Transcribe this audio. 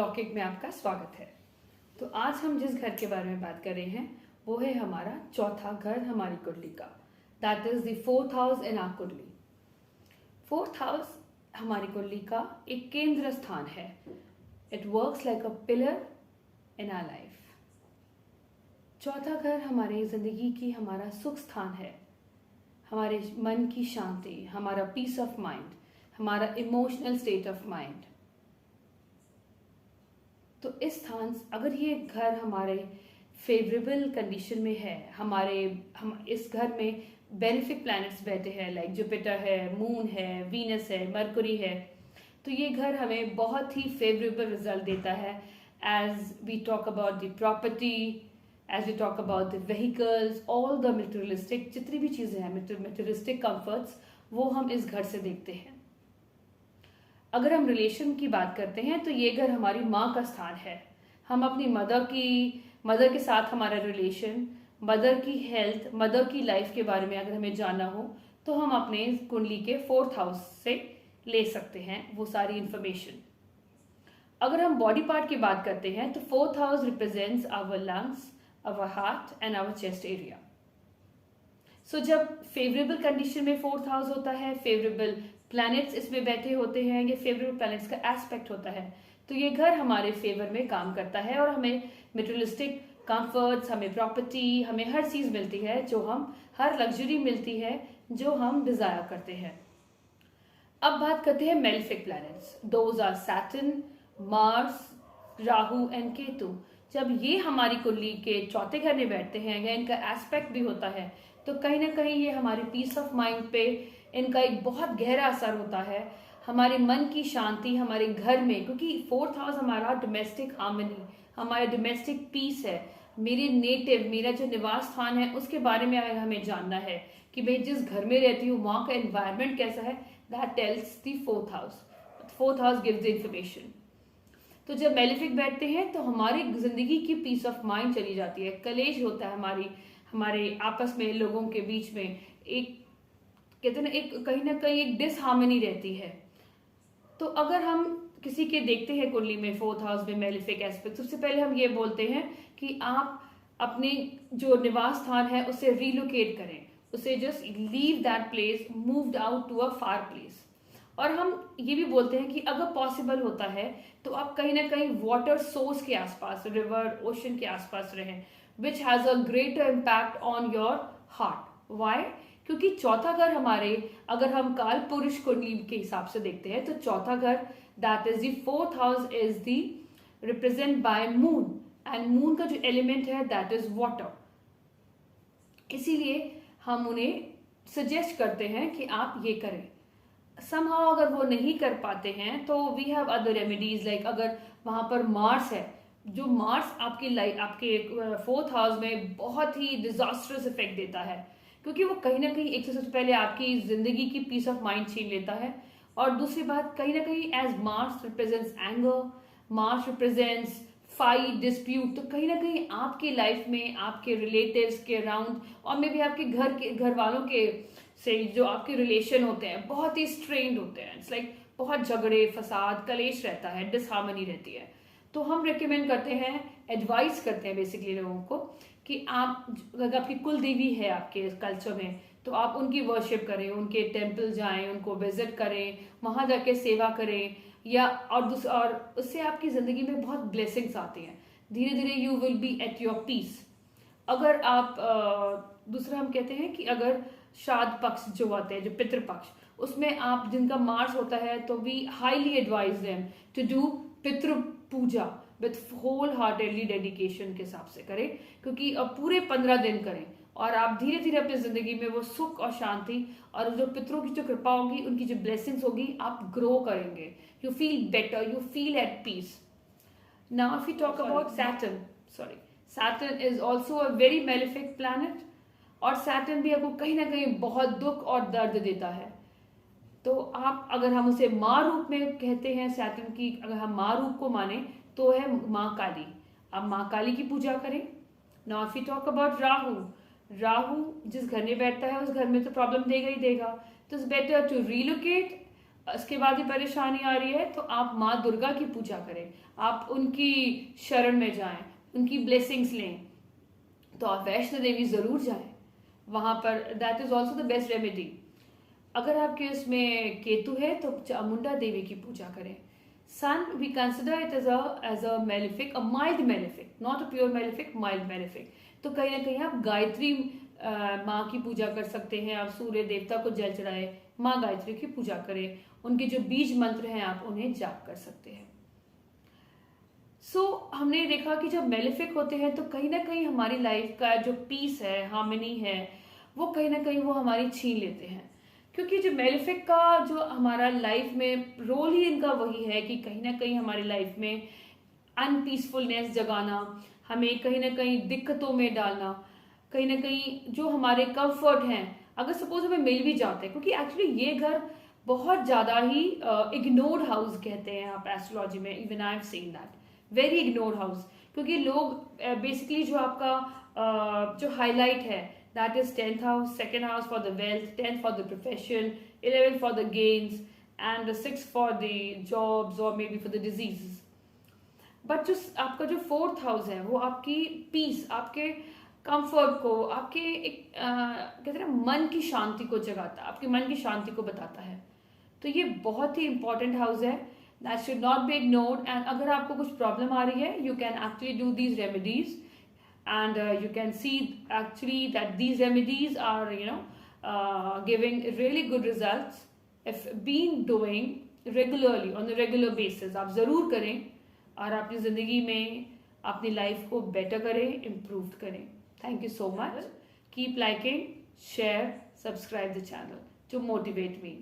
अलौकिक में आपका स्वागत है। तो आज हम जिस घर के बारे में बात कर रहे हैं वो है हमारा चौथा घर हमारी कुंडली का। That is the fourth house in our kundli. Fourth house हमारी कुंडली का एक केंद्र स्थान है। It works like a pillar in our life. चौथा घर हमारे जिंदगी की हमारा सुख स्थान है, हमारे मन की शांति, हमारा पीस ऑफ माइंड, हमारा इमोशनल स्टेट ऑफ माइंड। तो इस स्थान, अगर ये घर हमारे फेवरेबल कंडीशन में है, हम इस घर में बेनिफिक प्लैनेट्स बैठे हैं, लाइक जुपिटर है, मून है, वीनस है, मरकुरी है, तो ये घर हमें बहुत ही फेवरेबल रिजल्ट देता है। As we talk about the property, as we talk about the vehicles, all the materialistic जितनी भी चीज़ें हैं, मटेरियलिस्टिक कंफर्ट्स, वो हम इस घर से देखते हैं। अगर हम रिलेशन की बात करते हैं तो ये घर हमारी माँ का स्थान है। हम अपनी मदर के साथ हमारा रिलेशन, मदर की हेल्थ, मदर की लाइफ के बारे में अगर हमें जानना हो तो हम अपने कुंडली के फोर्थ हाउस से ले सकते हैं वो सारी इंफॉर्मेशन। अगर हम बॉडी पार्ट की बात करते हैं तो fourth house represents our lungs, our heart and our chest area. So जब फेवरेबल कंडीशन में फोर्थ हाउस होता है, फेवरेबल प्लैनेट्स इसमें बैठे होते हैं, ये फेवरेबल प्लैनेट्स का एस्पेक्ट होता है, तो ये घर हमारे फेवर में काम करता है और हमें मटेरियलिस्टिक कंफर्ट्स, हमें प्रॉपर्टी, हमें हर चीज़ मिलती है हर लग्जरी मिलती है जो हम डिजायर करते हैं। अब बात करते हैं malefic planets. Those are Saturn, Mars, Rahu and Ketu. जब ये हमारी कुंडली के चौथे घर में बैठते हैं या इनका एस्पेक्ट भी होता है तो कहीं ना कहीं ये हमारे पीस ऑफ माइंड पे इनका एक बहुत गहरा असर होता है, हमारे मन की शांति, हमारे घर में, क्योंकि फोर्थ हाउस हमारा डोमेस्टिक हार्मनी, हमारा डोमेस्टिक पीस है। मेरा जो निवास स्थान है उसके बारे में अगर हमें जानना है कि भाई जिस घर में रहती हूँ वहाँ का एनवायरनमेंट कैसा है, that tells the fourth house. Fourth house gives the information. तो जब मेलेफिक बैठते हैं तो हमारी जिंदगी की पीस ऑफ माइंड चली जाती है, कलेश होता है हमारे आपस में, लोगों के बीच में एक कहते हैं ना, एक कहीं ना कहीं एक डिसहार्मनी रहती है। तो अगर हम किसी के देखते हैं कुंडली में फोर्थ हाउस में मेलेफिक एस्पेक्ट, सबसे पहले हम ये बोलते हैं कि आप अपने जो निवास स्थान है उसे रिलोकेट करें, उसे just leave that place, moved out to a far place. और हम ये भी बोलते हैं कि अगर पॉसिबल होता है तो आप कहीं ना कहीं वाटर सोर्स के आसपास, रिवर, ओशन के आसपास रहें, which has a greater impact on your heart. Why? क्योंकि चौथा घर अगर हम काल पुरुष कुंडली के हिसाब से देखते हैं तो चौथा घर, that is the fourth house, is the represent by moon, and moon का जो एलिमेंट है दैट इज वाटर। इसीलिए हम उन्हें सजेस्ट करते हैं कि आप ये करें। समहाउ अगर वो नहीं कर पाते हैं तो we have other remedies, like अगर वहां पर मार्स है, जो मार्स आपके फोर्थ हाउस में बहुत ही डिजास्टर्स इफेक्ट देता है, क्योंकि वो कहीं ना कहीं एक सबसे पहले आपकी जिंदगी की पीस ऑफ माइंड छीन लेता है, और दूसरी बात कहीं ना कहीं as Mars represents anger, Mars represents fight, dispute, तो कहीं ना कहीं आपकी लाइफ में आपके रिलेटिव्स के अराउंड और मे भी आपके घर वालों के से जो आपके रिलेशन होते हैं बहुत ही स्ट्रेन्ड होते हैं। इट्स लाइक बहुत झगड़े, फसाद, कलेश रहता है, डिसहार्मनी रहती है। तो हम रिकमेंड करते हैं, एडवाइस करते हैं बेसिकली लोगों को कि आप, अगर आपकी कुल देवी है आपके कल्चर में तो आप उनकी वर्शिप करें, उनके टेम्पल जाएं, उनको विजिट करें, वहां जाके सेवा करें, या और उससे आपकी जिंदगी में बहुत ब्लेसिंग्स आती हैं। धीरे धीरे you will be at your peace. अगर आप दूसरा हम कहते हैं कि अगर श्राद्ध पक्ष जो होते हैं, जो पितृपक्ष, उसमें आप जिनका मार्स होता है तो we highly advise them to do pitru puja with whole heartedly dedication के हिसाब से करें, क्योंकि अब पूरे 15 दिन करें और आप धीरे धीरे अपनी जिंदगी में वो सुख और शांति और जो पितरों की जो कृपा होगी, उनकी जो ब्लेसिंग्स होगी, आप ग्रो करेंगे, you feel better, you feel at peace. Now if you talk about Saturn is also a very malefic planet, और सैटर्न भी आपको कहीं ना कहीं बहुत दुख और दर्द देता है। तो आप, अगर हम उसे माँ रूप में कहते हैं सैटर्न की, अगर हम माँ रूप को माने तो है माँ काली। आप माँ काली की पूजा करें। Now if you talk about Rahu जिस घर में बैठता है उस घर में तो प्रॉब्लम देगा ही देगा, तो इट्स बेटर टू रिलोकेट उसके बाद ही परेशानी आ रही है तो आप माँ दुर्गा की पूजा करें, आप उनकी शरण में जाएं, उनकी ब्लेसिंग्स लें। तो आप वैष्णो देवी जरूर जाएं, वहां पर that is also the best remedy. अगर आपके उसमें केतु है तो चामुंडा देवी की पूजा करें। Sun we consider it as a malefic, a mild malefic, not a pure malefic, mild malefic. तो कहीं ना कहीं आप गायत्री माँ की पूजा कर सकते हैं, आप सूर्य देवता को जल चढ़ाए, माँ गायत्री की पूजा करें, उनके जो बीज मंत्र हैं आप उन्हें जाप कर सकते हैं। हमने देखा कि जब मेलिफिक होते हैं तो कहीं ना कहीं हमारी लाइफ का जो पीस है, हार्मनी है, वो कहीं ना कहीं वो हमारी छीन लेते हैं। क्योंकि जो मेलिफिक का जो हमारा लाइफ में रोल ही इनका वही है कि कहीं ना कहीं हमारी लाइफ में अनपीसफुलनेस जगाना, हमें कहीं ना कहीं दिक्कतों में डालना, कहीं ना कहीं जो हमारे कंफर्ट हैं अगर सपोज हमें मिल भी जाते हैं, क्योंकि एक्चुअली ये घर बहुत ज्यादा ही इग्नोर्ड हाउस कहते हैं आप एस्ट्रोलॉजी में, even I have seen that, very ignored house. क्योंकि लोग बेसिकली जो आपका जो हाईलाइट है that is 10th house, 2nd house for the wealth, 10th for the profession, 11th for the gains and 6th for the jobs और maybe for the diseases. But जो आपका जो 4th हाउस है वो आपकी piece, आपके comfort को, आपके एक कहते हैं मन की शांति को जगाता है, आपके मन की शांति को बताता है। तो ये बहुत ही इंपॉर्टेंट हाउस है, that should not be ignored. And अगर आपको कुछ प्रॉब्लम आ रही है, you can actually do these remedies and you can see actually that these remedies are giving really good results if been doing regularly on a regular basis। आप जरूर करें और अपनी जिंदगी में अपनी लाइफ को बेटर करें, इम्प्रूव करें। Thank you so much. Keep liking, share, subscribe the channel to motivate me।